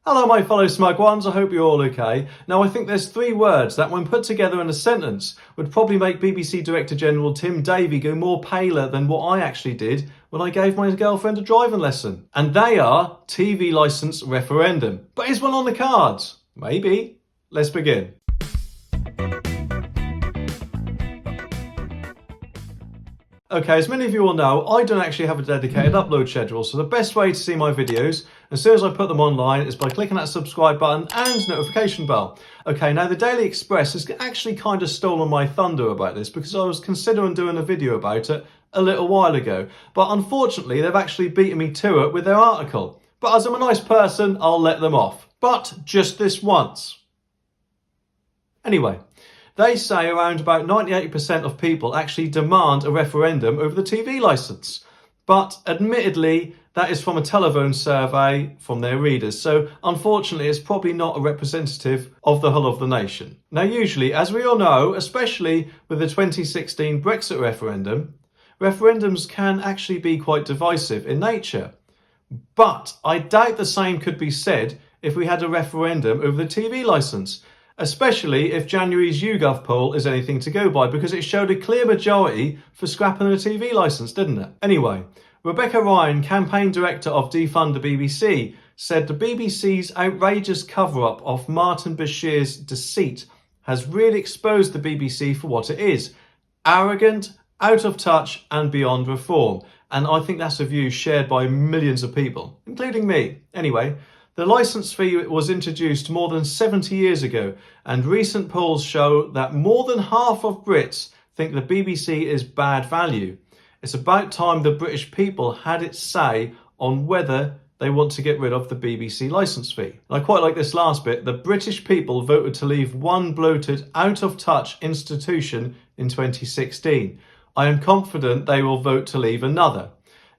Hello my fellow smug ones, I hope you're all okay. Now I think there's three words that when put together in a sentence would probably make BBC Director General Tim Davie go more paler than what I actually did when I gave my girlfriend a driving lesson. And they are TV licence referendum. But is one on the cards? Maybe. Let's begin. Okay, as many of you all know, I don't actually have a dedicated upload schedule, so the best way to see my videos, as soon as I put them online, is by clicking that subscribe button and notification bell. Okay, now the Daily Express has actually kind of stolen my thunder about this because I was considering doing a video about it a little while ago, but unfortunately they've actually beaten me to it with their article. But as I'm a nice person, I'll let them off. But just this once. Anyway. They say around about 98% of people actually demand a referendum over the TV licence. But admittedly, that is from a telephone survey from their readers. So unfortunately, it's probably not a representative of the whole of the nation. Now, usually, as we all know, especially with the 2016 Brexit referendum, referendums can actually be quite divisive in nature. But I doubt the same could be said if we had a referendum over the TV licence. Especially if January's YouGov poll is anything to go by, because it showed a clear majority for scrapping the TV licence, didn't it? Anyway, Rebecca Ryan, campaign director of Defund the BBC, said the BBC's outrageous cover-up of Martin Bashir's deceit has really exposed the BBC for what it is: arrogant, out of touch and beyond reform. And I think that's a view shared by millions of people, including me. Anyway, the licence fee was introduced more than 70 years ago, and recent polls show that more than half of Brits think the BBC is bad value. It's about time the British people had its say on whether they want to get rid of the BBC licence fee. And I quite like this last bit. The British people voted to leave one bloated, out-of-touch institution in 2016. I am confident they will vote to leave another.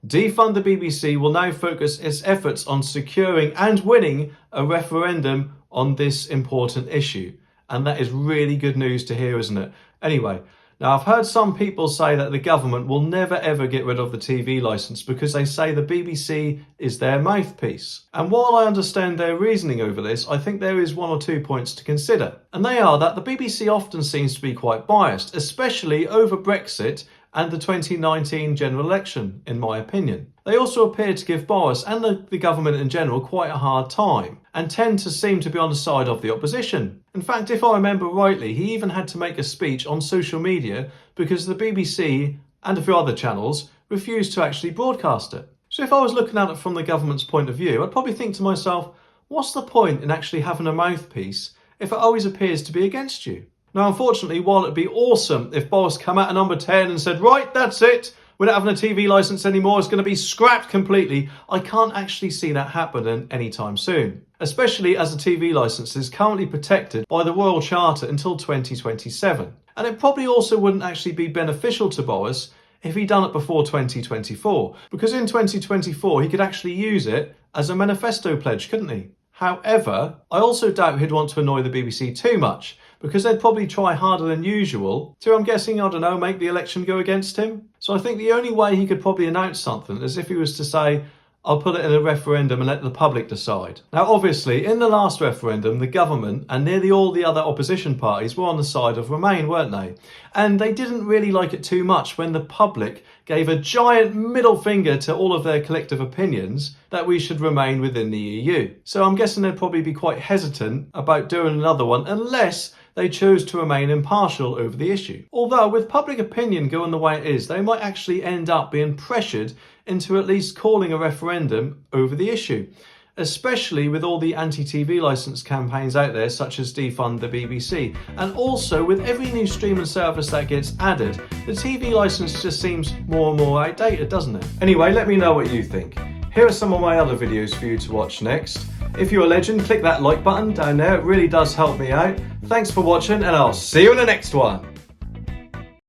Defund the BBC will now focus its efforts on securing and winning a referendum on this important issue. And that is really good news to hear, isn't it? Anyway, now I've heard some people say that the government will never ever get rid of the TV licence because they say the BBC is their mouthpiece. And while I understand their reasoning over this, I think there is one or 2 points to consider. And they are that the BBC often seems to be quite biased, especially over Brexit and the 2019 general election, in my opinion. They also appear to give Boris and the government in general quite a hard time, and tend to seem to be on the side of the opposition. In fact, if I remember rightly, he even had to make a speech on social media because the BBC and a few other channels refused to actually broadcast it. So if I was looking at it from the government's point of view, I'd probably think to myself, what's the point in actually having a mouthpiece if it always appears to be against you? Now, unfortunately, while it'd be awesome if Boris came out at number 10 and said, right, that's it, we're not having a TV licence anymore, it's going to be scrapped completely, I can't actually see that happening anytime soon. Especially as the TV licence is currently protected by the Royal Charter until 2027. And it probably also wouldn't actually be beneficial to Boris if he'd done it before 2024. Because in 2024, he could actually use it as a manifesto pledge, couldn't he? However, I also doubt he'd want to annoy the BBC too much, because they'd probably try harder than usual to, I'm guessing, I don't know, make the election go against him. So I think the only way he could probably announce something is if he was to say, I'll put it in a referendum and let the public decide. Now, obviously, in the last referendum, the government and nearly all the other opposition parties were on the side of Remain, weren't they? And they didn't really like it too much when the public gave a giant middle finger to all of their collective opinions that we should remain within the EU. So I'm guessing they'd probably be quite hesitant about doing another one unless they chose to remain impartial over the issue. Although with public opinion going the way it is, they might actually end up being pressured into at least calling a referendum over the issue, especially with all the anti-TV licence campaigns out there such as Defund the BBC. And also with every new streaming service that gets added, the TV licence just seems more and more outdated, doesn't it? Anyway, let me know what you think. Here are some of my other videos for you to watch next. If you're a legend, click that like button down there, it really does help me out. Thanks for watching and I'll see you in the next one.